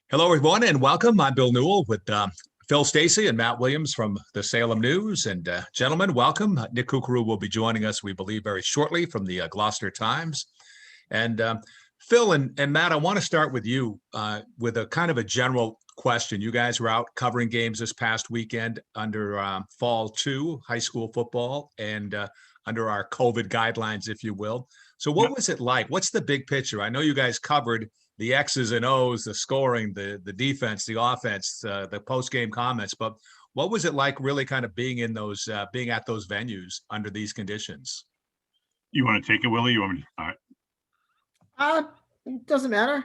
Hello, everyone, and welcome. I'm Bill Newell with Phil Stacy and Matt Williams from the Salem News. And gentlemen, welcome. Nick Kukuru will be joining us, we believe, very shortly from the Gloucester Times. And Phil and Matt, I want to start with you with a kind of a general question. You guys were out covering games this past weekend under Fall 2 high school football and under our COVID guidelines, if you will. So what was it like? What's the big picture? I know you guys covered the X's and O's, the scoring, the defense, the offense, the post-game comments. But what was it like really kind of being in those, being at those venues under these conditions? You want to take it, Willie? You want me to start? It doesn't matter.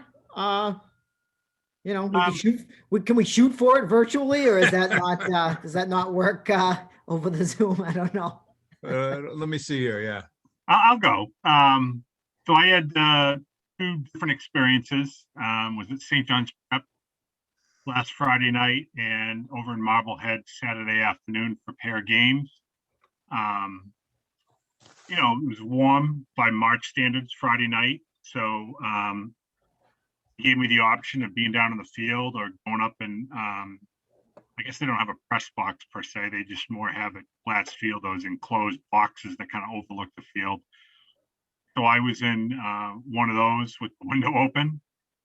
We can shoot. Can we shoot for it virtually, or is that not? Does that not work over the Zoom? I don't know. Let me see here. Yeah, I'll go. So I had two different experiences. Was at St. John's Prep last Friday night and over in Marblehead Saturday afternoon for pair of games. It was warm by March standards Friday night. So he gave me the option of being down in the field or going up and I guess they don't have a press box per se. They just more have a flat field, those enclosed boxes that kind of overlook the field. So I was in one of those with the window open,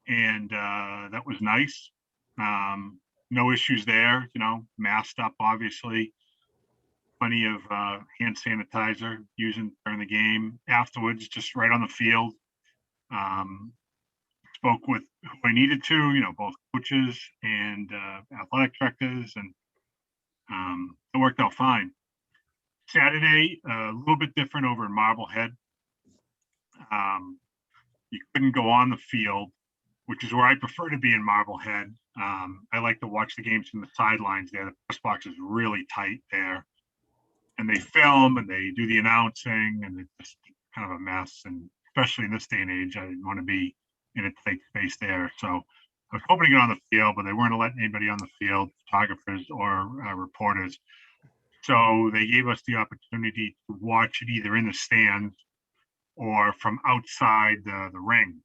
and that was nice. No issues there, masked up, obviously. Plenty of hand sanitizer using during the game. Afterwards, just right on the field. Spoke with who I needed to, both coaches and athletic directors, and it worked out fine. Saturday, a little bit different over in Marblehead. You couldn't go on the field, which is where I prefer to be in Marblehead. I like to watch the games from the sidelines there. The press box is really tight there. And they film and they do the announcing, and it's just kind of a mess. And especially in this day and age, I didn't want to be in a tight space there. So I was hoping to get on the field, but they weren't letting anybody on the field, photographers or reporters. So they gave us the opportunity to watch it either in the stands or from outside the ring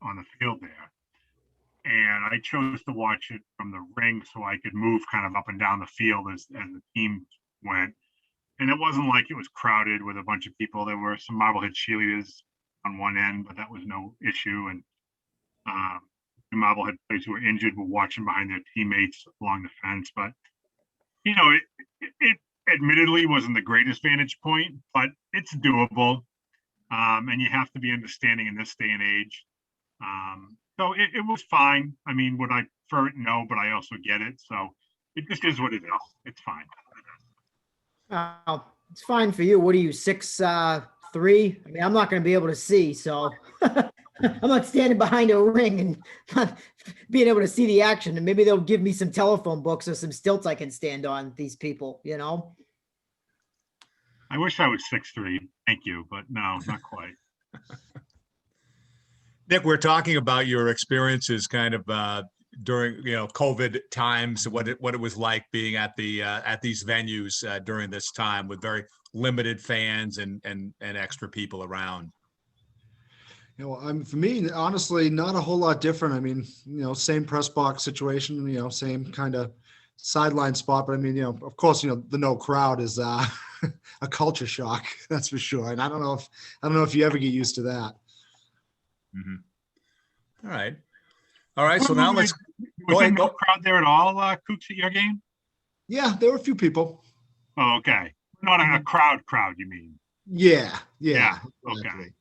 on the field there. And I chose to watch it from the ring so I could move kind of up and down the field as the team went. And it wasn't like it was crowded with a bunch of people. There were some Marblehead cheerleaders on one end, but that was no issue. And the Marblehead players who were injured were watching behind their teammates along the fence. But, it admittedly wasn't the greatest vantage point, but it's doable. And you have to be understanding in this day and age. So it was fine. I mean, would I prefer it? No, but I also get it. So it just is what it is. It's fine. It's fine for you. What are you, 6'3"? I mean, I'm not going to be able to see, so I'm not standing behind a ring and not being able to see the action. And maybe they'll give me some telephone books or some stilts I can stand on, these people, I wish I was 6'3". Thank you, but no, not quite. Nick, we're talking about your experiences kind of during COVID times, what it was like being at these venues during this time with very limited fans and extra people around. For me, honestly, not a whole lot different. I mean, same press box situation, same kind of sideline spot. But I mean, of course, the no crowd is a culture shock, that's for sure. And I don't know if you ever get used to that. Mm-hmm. All right. So now let's was there no crowd there at all, Kooks, at your game? Yeah, there were a few people. Oh, okay. Not a crowd, you mean? Yeah. Okay.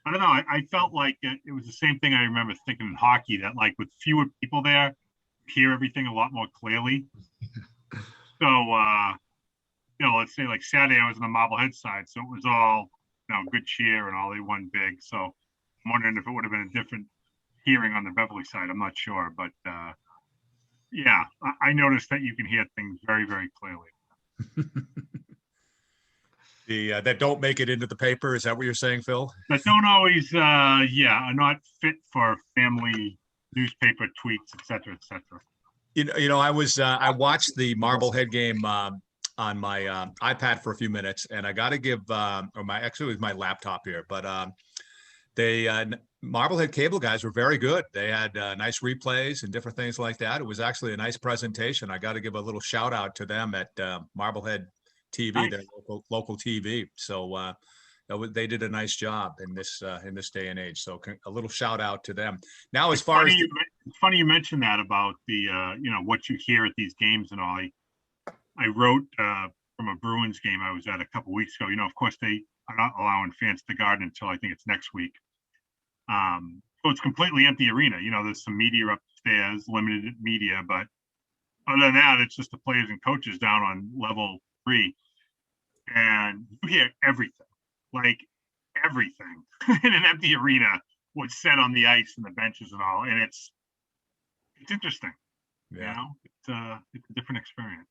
I don't know. I felt like it was the same thing I remember thinking in hockey, that like with fewer people there, you hear everything a lot more clearly. So, let's say like Saturday I was on the Marblehead side, so it was all, good cheer and all, they won big. So I'm wondering if it would have been a different hearing on the Beverly side. I'm not sure, but yeah, I noticed that you can hear things very, very clearly. That don't make it into the paper. Is that what you're saying, Phil? That don't always, are not fit for family newspaper tweets, et cetera, et cetera. I watched the Marblehead game on my iPad for a few minutes, and I got to give, actually it was my laptop here, but Marblehead cable guys were very good. They had nice replays and different things like that. It was actually a nice presentation. I got to give a little shout out to them at Marblehead TV, Nice. their local TV. So they did a nice job in this day and age. So a little shout out to them. Now, as far as it's funny you mentioned that about the what you hear at these games and all. I wrote from a Bruins game I was at a couple weeks ago. Of course they are not allowing fans to garden until I think it's next week. So it's completely empty arena. There's some media upstairs, limited media, but other than that, it's just the players and coaches down on level 3. And you hear everything, like everything in an empty arena, what's said on the ice and the benches and all. And it's interesting. Yeah. It's a different experience.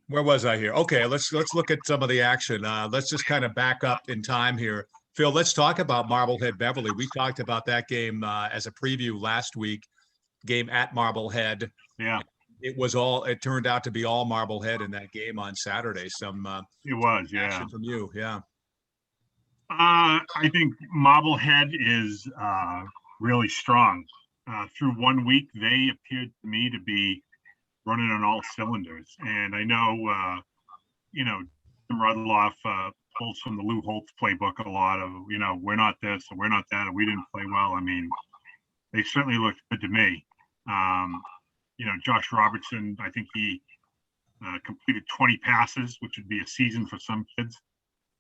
Where was I here? Okay, let's look at some of the action. Let's just kind of back up in time here. Phil, let's talk about Marblehead Beverly. We talked about that game as a preview last week, game at Marblehead. Yeah. It turned out to be all Marblehead in that game on Saturday. It was, yeah. Action from you, yeah. I think Marblehead is really strong. Through 1 week, they appeared to me to be running on all cylinders. And I know, Jim Rudloff pulls from the Lou Holtz playbook a lot of, we're not this and we're not that, and we didn't play well. I mean, they certainly looked good to me. Josh Robertson, I think he completed 20 passes, which would be a season for some kids.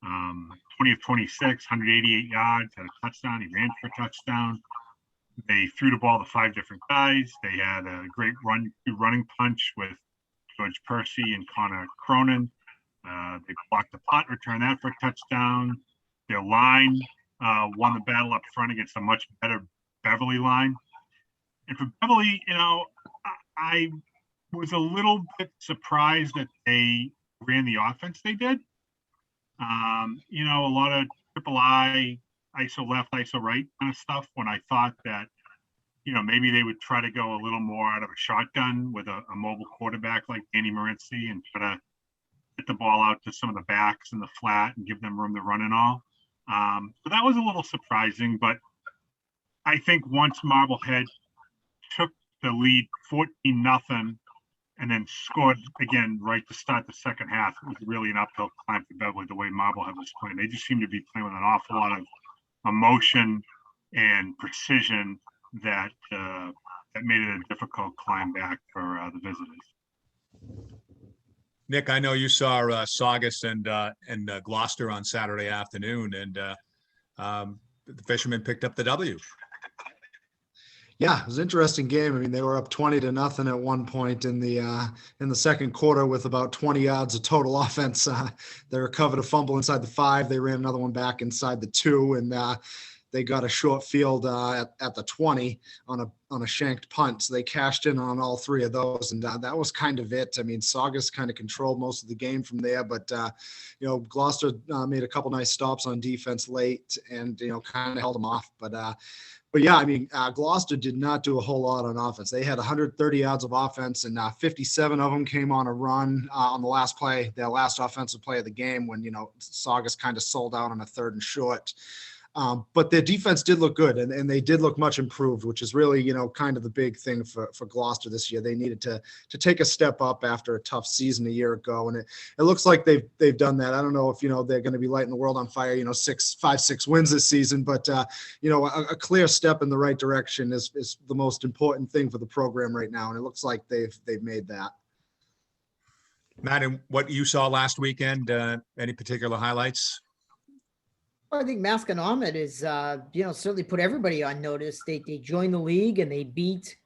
20 of 26, 188 yards, had a touchdown. He ran for a touchdown. They threw the ball to 5 different guys. They had a great running punch with George Percy and Connor Cronin. They blocked the punt, returned that for a touchdown. Their line won the battle up front against a much better Beverly line. And for Beverly, I was a little bit surprised that they ran the offense they did. A lot of triple I, ISO left, ISO right kind of stuff, when I thought that, maybe they would try to go a little more out of a shotgun with a mobile quarterback like Danny Morency and try to get the ball out to some of the backs in the flat and give them room to run and all. So that was a little surprising, but I think once Marblehead took the lead 14-0 and then scored again right to start the second half, it was really an uphill climb for Beverly the way Marblehead was playing. They just seemed to be playing with an awful lot of emotion and precision that made it a difficult climb back for the visitors. Nick, I know you saw Saugus and Gloucester on Saturday afternoon, and the Fishermen picked up the W. Yeah, it was an interesting game. I mean, they were up 20-0 at one point in the second quarter with about 20 yards of total offense. They recovered a fumble inside the 5. They ran another one back inside the 2, and they got a short field at the 20 on a shanked punt. So they cashed in on all 3 of those, and that was kind of it. I mean, Saugus kind of controlled most of the game from there, but Gloucester made a couple nice stops on defense late, and kind of held them off. But yeah, I mean, Gloucester did not do a whole lot on offense. They had 130 yards of offense, and 57 of them came on a run on the last play, their last offensive play of the game, when Saugus kind of sold out on a 3rd and short. But their defense did look good, and they did look much improved, which is really, kind of the big thing for Gloucester this year. They needed to take a step up after a tough season a year ago, and it looks like they've done that. I don't know if they're going to be lighting the world on fire, 5-6 wins this season, but a clear step in the right direction is the most important thing for the program right now, and it looks like they've made that. Matt, and what you saw last weekend, any particular highlights? Well, I think Masconomet is, certainly put everybody on notice. They joined the league and they beat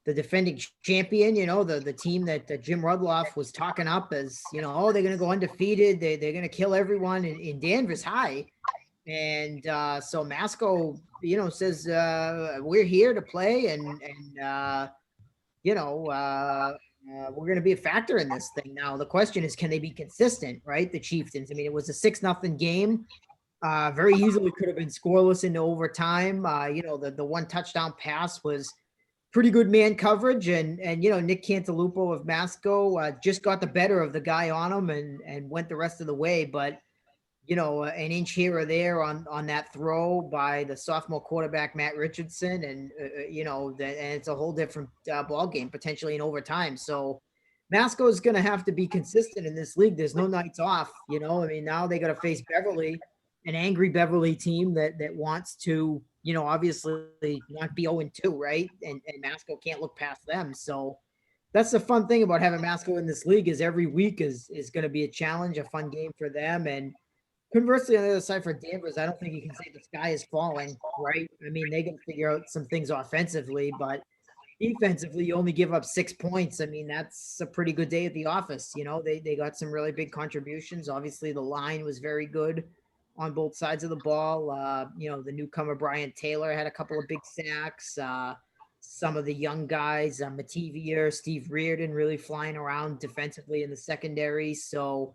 the defending champion, the team that Jim Rudloff was talking up as, they're going to go undefeated. They're going to kill everyone in Danvers High. And so Masco, says, we're here to play and we're going to be a factor in this thing. Now, the question is, can they be consistent, right? The Chieftains. I mean, it was a 6-0 game. Very easily could have been scoreless into overtime. The one touchdown pass was pretty good man coverage, and Nick Cantalupo of Masco just got the better of the guy on him and went the rest of the way. But an inch here or there on that throw by the sophomore quarterback, Matt Richardson. And, and it's a whole different ball game, potentially in overtime. So Masco is going to have to be consistent in this league. There's no nights off, now they got to face Beverly, an angry Beverly team that wants to, obviously not be 0-2, right? And Masco can't look past them. So that's the fun thing about having Masco in this league is every week is going to be a challenge, a fun game for them. And conversely, on the other side for Danvers, I don't think you can say the sky is falling, right? I mean, they can figure out some things offensively, but defensively, you only give up 6 points. I mean, that's a pretty good day at the office. They got some really big contributions. Obviously, the line was very good on both sides of the ball. The newcomer Brian Taylor had a couple of big sacks. Some of the young guys, Mativier, Steve Reardon, really flying around defensively in the secondary. So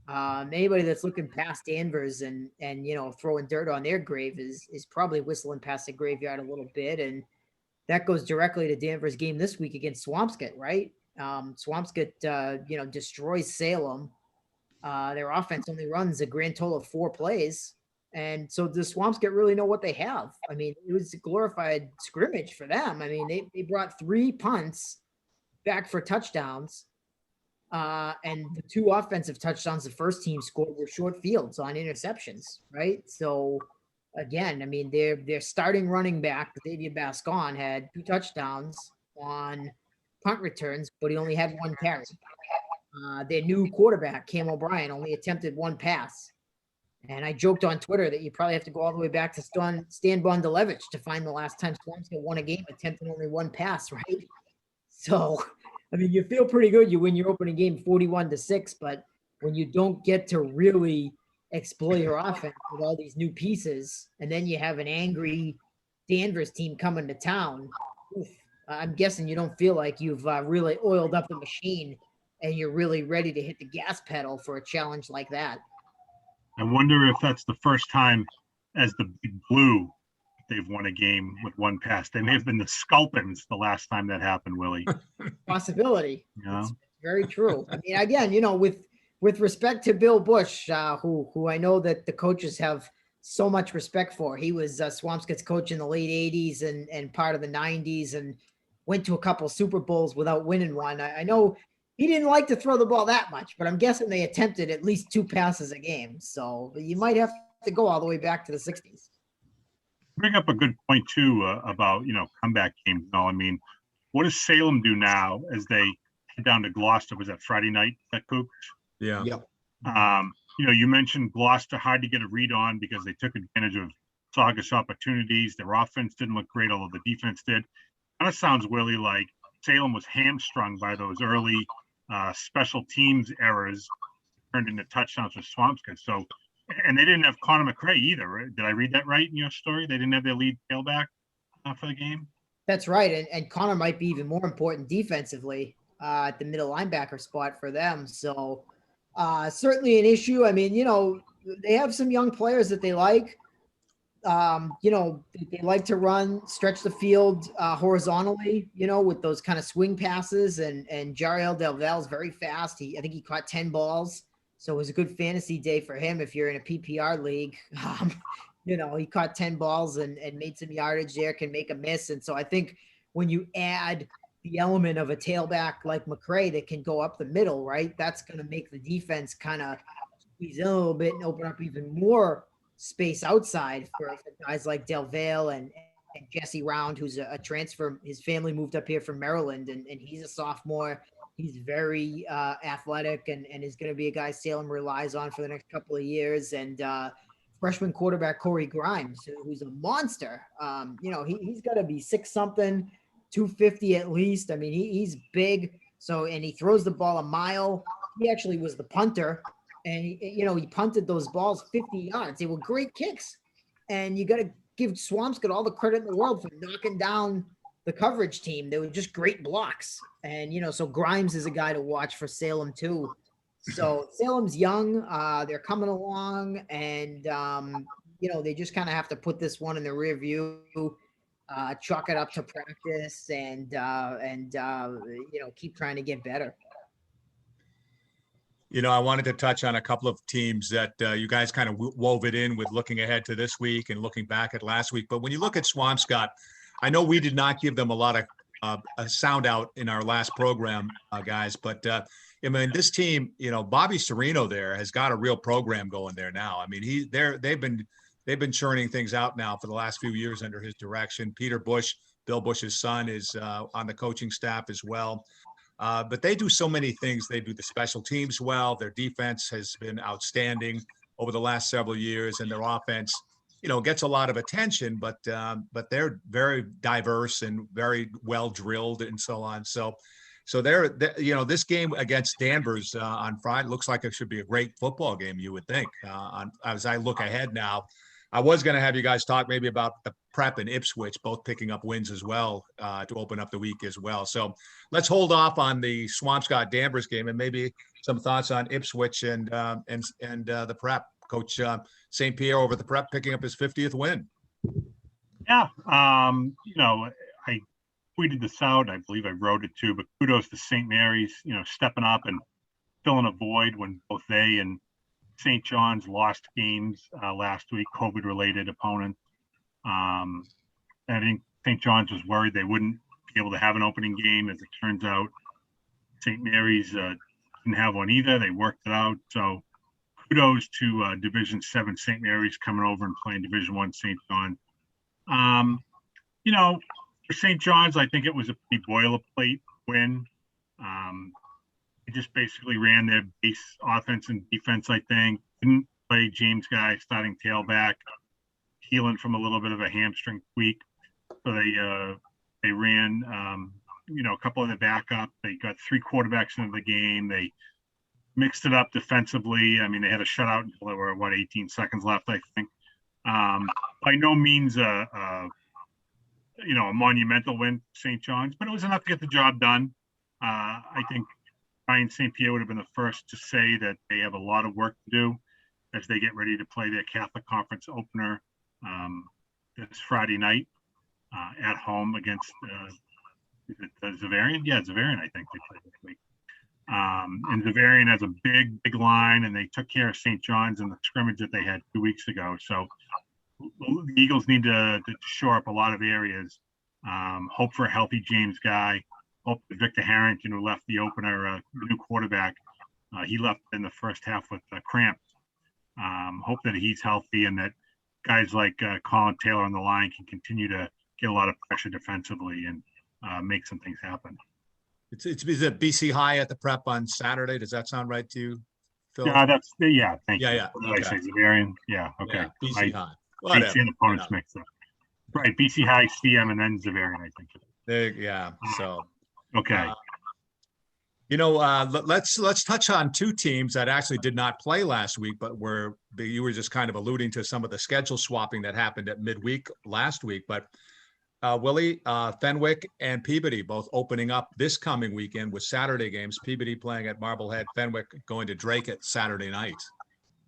anybody that's looking past Danvers and throwing dirt on their grave is probably whistling past the graveyard a little bit. And that goes directly to Danvers' game this week against Swampscott, right? Swampscott, destroys Salem. Their offense only runs a grand total of 4 plays. And so the Swampscott really know what they have. I mean, it was a glorified scrimmage for them. I mean, they brought 3 punts back for touchdowns. And the 2 offensive touchdowns the first team scored were short fields on interceptions, right? So again, I mean, their starting running back, Xavier Bascon, had 2 touchdowns on punt returns, but he only had 1 carry. Their new quarterback, Cam O'Brien, only attempted 1 pass. And I joked on Twitter that you probably have to go all the way back to Stan Bondalevich to find the last time Swampscott won a game attempting only 1 pass, right? So, I mean, you feel pretty good. You win your opening game 41-6, but when you don't get to really exploit your offense with all these new pieces, and then you have an angry Danvers team coming to town, I'm guessing you don't feel like you've really oiled up the machine and you're really ready to hit the gas pedal for a challenge like that. I wonder if that's the first time as the Big Blue they've won a game with 1 pass. They may have been the Sculpins the last time that happened, Willie. Possibility. It's very true. I mean, again, with respect to Bill Bush, who I know that the coaches have so much respect for. He was Swampscott's coach in the late 80s and part of the 90s and went to a couple Super Bowls without winning one. I know he didn't like to throw the ball that much, but I'm guessing they attempted at least 2 passes a game. So you might have to go all the way back to the 60s. Bring up a good point too about comeback games. I mean, what does Salem do now as they head down to Gloucester? Was that Friday night? That Cook? Yeah. Yep. You mentioned Gloucester hard to get a read on because they took advantage of Saugus opportunities. Their offense didn't look great, although the defense did. Kind of sounds really like Salem was hamstrung by those early special teams errors turned into touchdowns for Swampscott. So, and they didn't have Connor McRae either. Right? Did I read that right in your story? They didn't have their lead tailback for the game. That's right. And Connor might be even more important defensively at the middle linebacker spot for them. So certainly an issue. I mean, they have some young players that they like. They like to stretch the field horizontally, with those kind of swing passes. And Jariel Delval is very fast. I think he caught 10 balls. So it was a good fantasy day for him if you're in a PPR league. He caught 10 balls and made some yardage there, can make a miss. And so I think when you add the element of a tailback like McRae that can go up the middle, right, that's going to make the defense kind of squeeze in a little bit and open up even more space outside for guys like Delval and Jesse Round, who's a transfer. His family moved up here from Maryland, and he's a sophomore. He's very athletic and is going to be a guy Salem relies on for the next couple of years. And freshman quarterback Corey Grimes, who's a monster. He's got to be 6-something, 250 at least. I mean, he's big. So, and he throws the ball a mile. He actually was the punter. And, he punted those balls 50 yards. They were great kicks. And you got to give Swampscott all the credit in the world for knocking down the coverage team. They were just great blocks. And, so Grimes is a guy to watch for Salem too. So Salem's young. They're coming along. And, they just kind of have to put this one in the rear view, chalk it up to practice and keep trying to get better. I wanted to touch on a couple of teams that you guys kind of wove it in with looking ahead to this week and looking back at last week. But when you look at Swampscott, I know we did not give them a lot of a sound out in our last program, guys. But I mean, this team, Bobby Serino there has got a real program going there now. I mean, they've been churning things out now for the last few years under his direction. Peter Bush, Bill Bush's son, is on the coaching staff as well. But they do so many things. They do the special teams well. Their defense has been outstanding over the last several years, and their offense, gets a lot of attention. But they're very diverse and very well drilled and so on. So they're this game against Danvers on Friday looks like it should be a great football game. You would think. As I look ahead now, I was going to have you guys talk maybe about the Prep and Ipswich both picking up wins as well to open up the week as well. So let's hold off on the Swampscott Danvers game and maybe some thoughts on Ipswich and the Prep. Coach St. Pierre over the Prep picking up his 50th win. Yeah, I tweeted this out. I believe I wrote it too. But kudos to St. Mary's, stepping up and filling a void when both they and St. John's lost games last week, COVID-related opponents. I think St. John's was worried they wouldn't be able to have an opening game. As it turns out, St. Mary's didn't have one either. They worked it out. So kudos to Division 7 St. Mary's coming over and playing Division 1 St. John. For St. John's, I think it was a pretty boilerplate win. They just basically ran their base offense and defense, I think. Didn't play James Guy, starting tailback, healing from a little bit of a hamstring tweak. So they ran, a couple of the backup. They got 3 quarterbacks into the game. They mixed it up defensively. I mean, they had a shutout until there were, 18 seconds left, I think. By no means a monumental win for St. John's, but it was enough to get the job done. I think Ryan St. Pierre would have been the first to say that they have a lot of work to do as they get ready to play their Catholic Conference opener this Friday night at home against Xaverian. Yeah, Xaverian, I think they play this week. And Xaverian has a big line, and they took care of St. John's in the scrimmage that they had 2 weeks ago. So the Eagles need to shore up a lot of areas. Hope for a healthy James Guy. Hope that Victor Harrington, who left the opener, new quarterback, he left in the first half with cramps. Hope that he's healthy and that guys like Colin Taylor on the line can continue to get a lot of pressure defensively and make some things happen. Is it BC High at the Prep on Saturday? Does that sound right to you, Phil? Yeah, thank you. Yeah. What did I say, Xaverian? Yeah, okay. Yeah, BC High. BC and opponents mixed up. Right, BC High, CM, and then Xaverian, I think. So. Okay. Let's touch on 2 teams that actually did not play last week, but you were just kind of alluding to some of the schedule swapping that happened at midweek last week. But Willie, Fenwick and Peabody both opening up this coming weekend with Saturday games. Peabody playing at Marblehead, Fenwick going to Drake at Saturday night.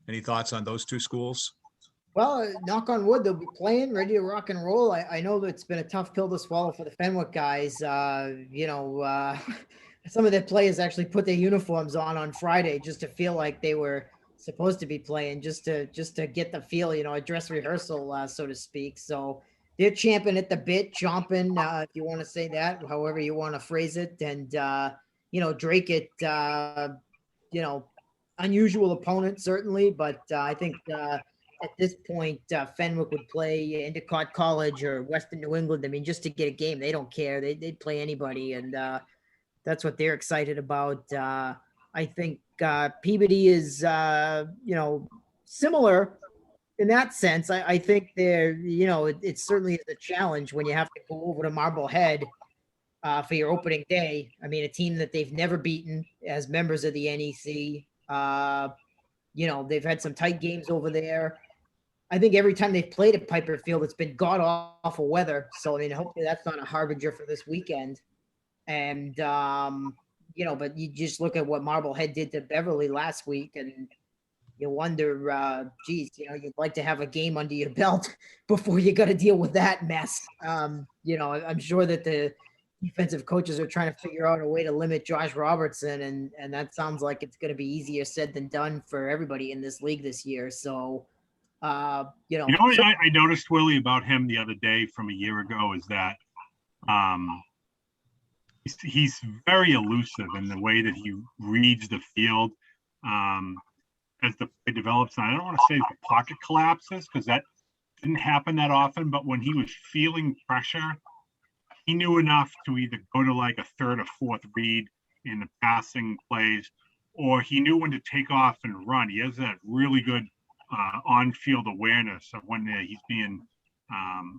Any thoughts on those 2 schools? Well, knock on wood, they'll be playing, ready to rock and roll. I know that it's been a tough pill to swallow for the Fenwick guys. Some of their players actually put their uniforms on Friday just to feel like they were supposed to be playing, just to get the feel, a dress rehearsal, so to speak. So they're champing at the bit, chomping, if you want to say that, however you want to phrase it. And, Drake unusual opponent, certainly, but I think at this point, Fenwick would play Endicott College or Western New England. I mean, just to get a game, they don't care. They'd play anybody, and that's what they're excited about. I think Peabody is, similar in that sense. I think they're, it certainly is a challenge when you have to go over to Marblehead for your opening day. I mean, a team that they've never beaten as members of the NEC. They've had some tight games over there. I think every time they've played at Piper Field, it's been god awful weather. So, I mean, hopefully that's not a harbinger for this weekend. And, but you just look at what Marblehead did to Beverly last week and you wonder, you'd like to have a game under your belt before you got to deal with that mess. I'm sure that the defensive coaches are trying to figure out a way to limit Josh Robertson, and that sounds like it's going to be easier said than done for everybody in this league this year. So, You know what I noticed, Willie, about him the other day from a year ago is that he's very elusive in the way that he reads the field as the play develops. And I don't want to say the pocket collapses because that didn't happen that often, but when he was feeling pressure, he knew enough to either go to like a third or fourth read in the passing plays, or he knew when to take off and run. He has that really good on-field awareness of when he's being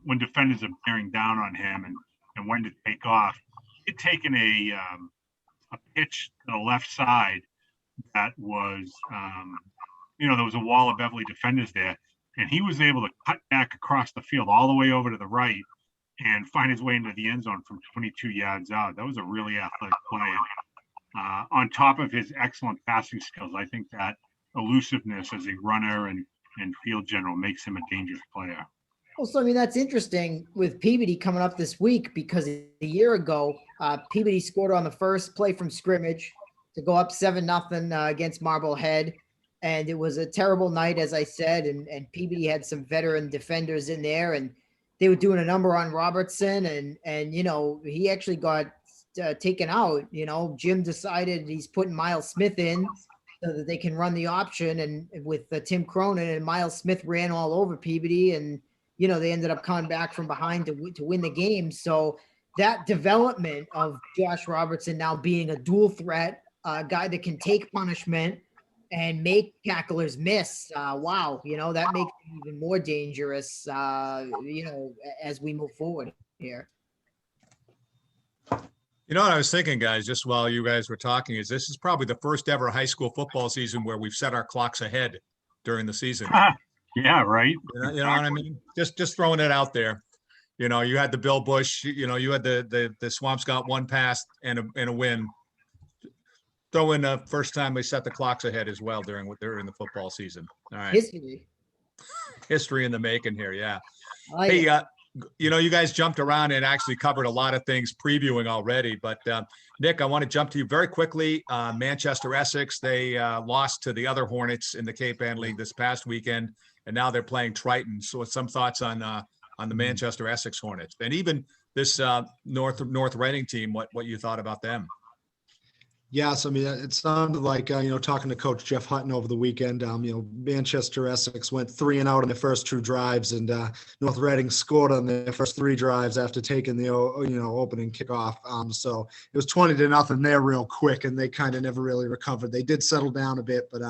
when defenders are bearing down on him and when to take off. He'd taken a pitch to the left side that was there was a wall of Beverly defenders there, and he was able to cut back across the field all the way over to the right and find his way into the end zone from 22 yards out. That was a really athletic play. On top of his excellent passing skills, I think that elusiveness as a runner and field general makes him a dangerous player. Well, so I mean, that's interesting with Peabody coming up this week because a year ago, Peabody scored on the first play from scrimmage to go up 7-0 against Marblehead. And it was a terrible night, as I said, and Peabody had some veteran defenders in there, and they were doing a number on Robertson, and he actually got taken out. Jim decided he's putting Miles Smith in so that they can run the option, and with Tim Cronin, and Miles Smith ran all over Peabody, and they ended up coming back from behind to win the game. So that development of Josh Robertson now being a dual threat, guy that can take punishment and make tacklers miss. Wow. That makes it even more dangerous, as we move forward here. You know what I was thinking, guys, just while you guys were talking, is this is probably the first ever high school football season where we've set our clocks ahead during the season. Yeah, right. You know what I mean? Just throwing it out there. You had the Bill Bush, you had the Swampscott one pass and a win. Throw in the first time they set the clocks ahead as well during the football season. All right. History in the making here. Yeah. Hey, you guys jumped around and actually covered a lot of things previewing already, but Nick, I want to jump to you very quickly. Manchester Essex, they lost to the other Hornets in the Cape Ann League this past weekend, and now they're playing Triton. So some thoughts on the Manchester Essex Hornets, and even this North Reading team, what you thought about them? Yes, I mean, it sounded like, talking to Coach Jeff Hutton over the weekend, Manchester Essex went 3-0 in their first 2 drives, and North Reading scored on their first 3 drives after taking the, opening kickoff. So it was 20-0 there real quick, and they kind of never really recovered. They did settle down a bit, but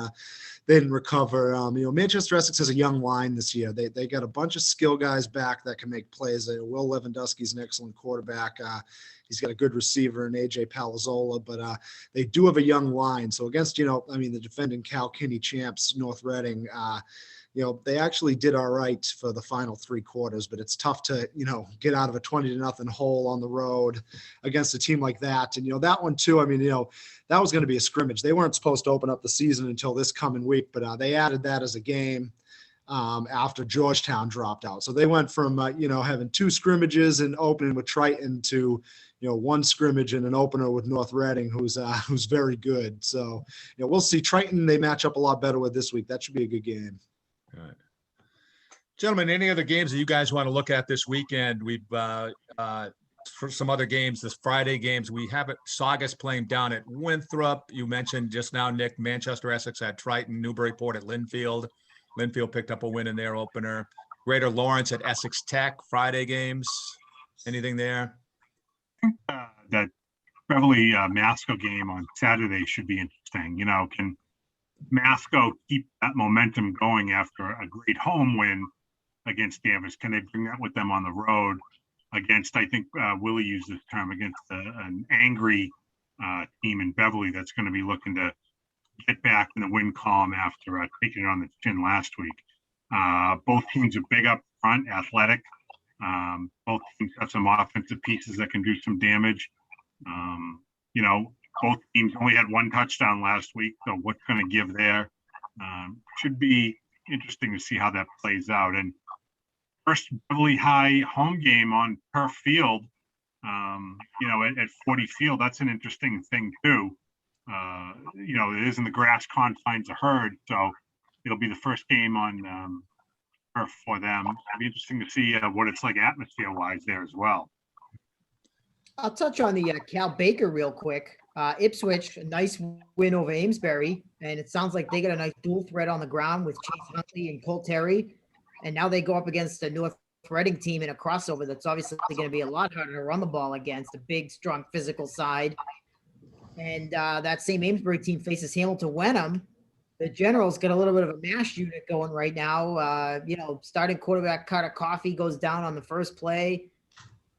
they didn't recover. Manchester Essex has a young line this year. They got a bunch of skill guys back that can make plays. Will Lewandowski's an excellent quarterback. He's got a good receiver in AJ Palazzola, but they do have a young line. So against, the defending Cal Kinney champs, North Reading, they actually did all right for the final 3 quarters, but it's tough to, get out of a 20-0 hole on the road against a team like that. And, that one too, that was going to be a scrimmage. They weren't supposed to open up the season until this coming week, but they added that as a game after Georgetown dropped out. So they went from, having 2 scrimmages and opening with Triton to, 1 scrimmage and an opener with North Reading, who's very good. So, we'll see. Triton, they match up a lot better with this week. That should be a good game. All right. Gentlemen, any other games that you guys want to look at this weekend? We've for some other games, this Friday games, we have Saugus playing down at Winthrop. You mentioned just now, Nick, Manchester Essex at Triton, Newburyport at Linfield. Linfield picked up a win in their opener. Greater Lawrence at Essex Tech, Friday games. Anything there? That Beverly Masco game on Saturday should be interesting. Can Masco keep that momentum going after a great home win against Danvers? Can they bring that with them on the road against, I think Willie used this term, against an angry team in Beverly that's going to be looking to get back in the win column after taking it on the chin last week. Both teams are big up front, athletic. Both teams have some offensive pieces that can do some damage. Both teams only had 1 touchdown last week, so what's going to give there? Should be interesting to see how that plays out. And first Beverly High home game on turf field At 40 Field, that's an interesting thing too. It is in the grass confines of Herd, so it'll be the first game on turf for them. It'll be interesting to see what it's like atmosphere-wise there as well. I'll touch on the Cal Baker real quick. Ipswich, a nice win over Amesbury, and it sounds like they got a nice dual threat on the ground with Chase Huntley and Cole Terry. And now they go up against a North Reading team in a crossover that's obviously going to be a lot harder to run the ball against, a big, strong physical side. And that same Amesbury team faces Hamilton-Wenham. The Generals got a little bit of a mash unit going right now. Starting quarterback Carter Coffey goes down on the first play.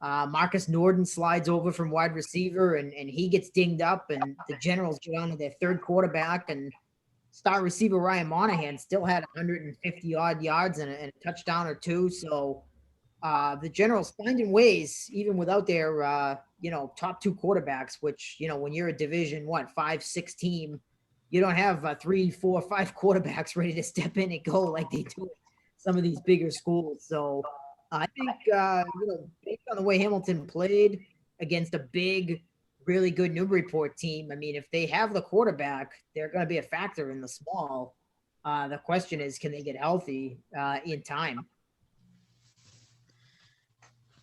Marcus Norden slides over from wide receiver and he gets dinged up, and the Generals go down to their third quarterback, and star receiver Ryan Monahan still had 150 odd yards and a touchdown or two. So the Generals finding ways, even without their, top two quarterbacks, which, when you're a division, 5-6 team, you don't have 3, 4, 5 quarterbacks ready to step in and go like they do at some of these bigger schools. So I think, based on the way Hamilton played against a big, really good Newburyport team, I mean, if they have the quarterback, they're going to be a factor in the small. The question is, can they get healthy in time?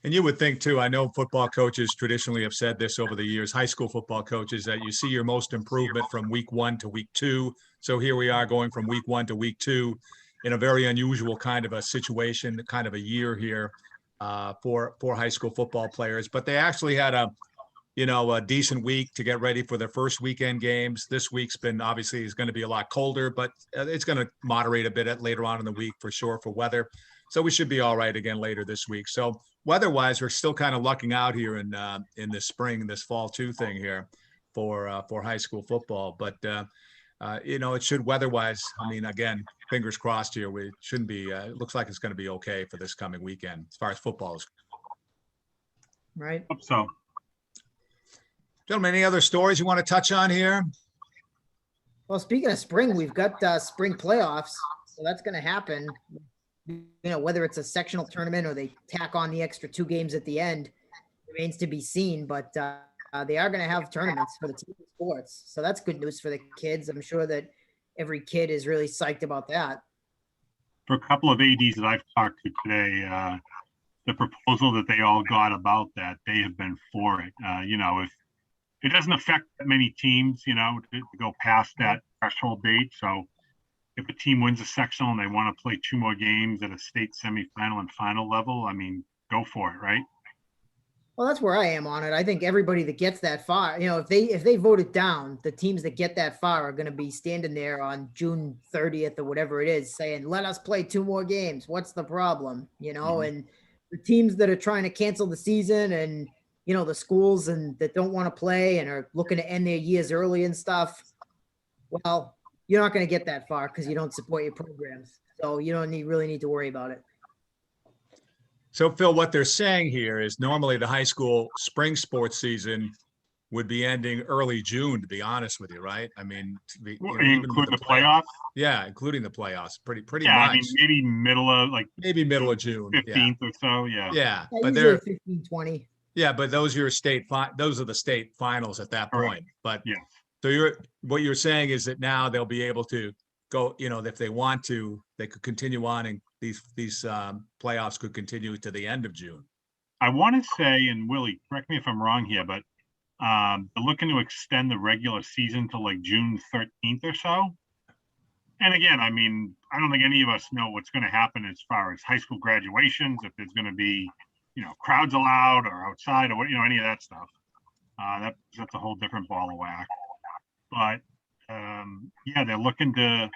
And you would think too, I know football coaches traditionally have said this over the years, high school football coaches, that you see your most improvement from week 1 to week 2. So here we are going from week 1 to week 2 in a very unusual kind of a situation, kind of a year here for high school football players. But they actually had a decent week to get ready for their first weekend games. This week's been obviously is going to be a lot colder, but it's going to moderate a bit later on in the week for sure for weather. So we should be all right again later this week. So weather-wise, we're still kind of lucking out here in this spring, this fall too thing here for high school football. But it should weather-wise. I mean, again, fingers crossed here. We shouldn't be. It looks like it's going to be okay for this coming weekend as far as football is. Right. Hope so. Gentlemen, any other stories you want to touch on here? Well, speaking of spring, we've got spring playoffs, so that's going to happen. Whether it's a sectional tournament or they tack on the extra 2 games at the end remains to be seen, but they are going to have tournaments for the team sports. So that's good news for the kids. I'm sure that every kid is really psyched about that. For a couple of ADs that I've talked to today, the proposal that they all got about that, they have been for it. If it doesn't affect that many teams, to go past that threshold date. So if a team wins a sectional and they want to play 2 more games at a state semifinal and final level, I mean, go for it, right? Well, that's where I am on it. I think everybody that gets that far, if they vote it down, the teams that get that far are going to be standing there on June 30th or whatever it is saying, let us play 2 more games. What's the problem? And the teams that are trying to cancel the season and, the schools and that don't want to play and are looking to end their years early and stuff. Well, you're not going to get that far because you don't support your programs. So you don't really need to worry about it. So, Phil, what they're saying here is normally the high school spring sports season would be ending early June, to be honest with you, right? I mean, include the playoffs? Yeah, including the playoffs. Pretty much. I mean, maybe middle of June. 15th or so, yeah. Yeah, but they're 15, 20. Yeah, but those are those are the state finals at that point. Right. But yeah. So what you're saying is that now they'll be able to go, if they want to, they could continue on, and these playoffs could continue to the end of June. I want to say, and Willie, correct me if I'm wrong here, but they're looking to extend the regular season to like June 13th or so. And again, I mean, I don't think any of us know what's going to happen as far as high school graduations, if there's going to be, crowds allowed or outside or any of that stuff. That's a whole different ball of wax. But they're looking to,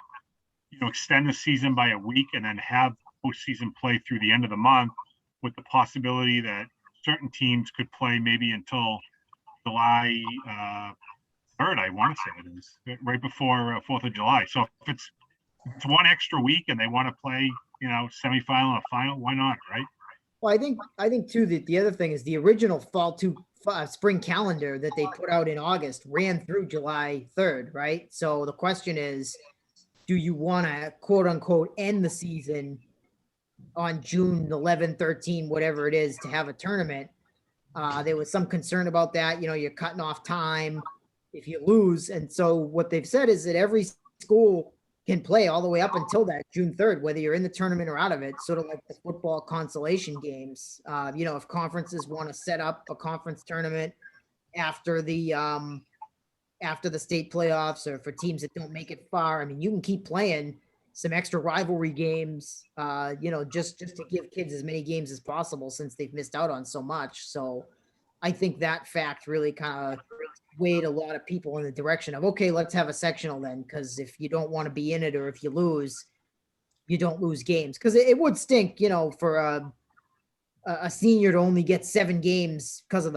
extend the season by a week and then have postseason play through the end of the month, with the possibility that certain teams could play maybe until July 3rd. I want to say it is right before 4th of July. So if it's one extra week and they want to play, semifinal or final, why not, right? Well, I think too that the other thing is the original spring calendar that they put out in August ran through July 3rd, right? So the question is, do you want to quote unquote end the season on June 11, 13, whatever it is, to have a tournament? There was some concern about that. You're cutting off time if you lose. And so what they've said is that every school can play all the way up until that June 3rd, whether you're in the tournament or out of it, sort of like the football consolation games. If conferences want to set up a conference tournament after the state playoffs, or for teams that don't make it far, I mean, you can keep playing some extra rivalry games, just to give kids as many games as possible, since they've missed out on so much. So I think that fact really kind of weighed a lot of people in the direction of, okay, let's have a sectional then, because if you don't want to be in it, or if you lose, you don't lose games. Because it would stink, for a senior to only get 7 games because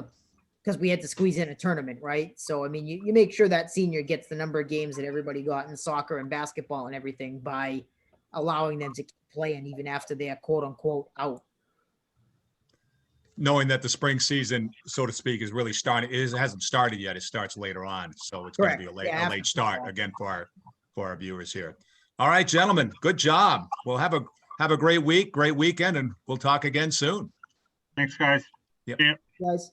we had to squeeze in a tournament, right? So, I mean, you make sure that senior gets the number of games that everybody got in soccer and basketball and everything by allowing them to keep playing even after they're quote unquote out. Knowing that the spring season, so to speak, is really starting. It hasn't started yet. It starts later on. So it's going to be a late start again for our viewers here. All right, gentlemen, good job. We'll have a great week, great weekend, and we'll talk again soon. Thanks, guys. Yep. Yeah. Guys.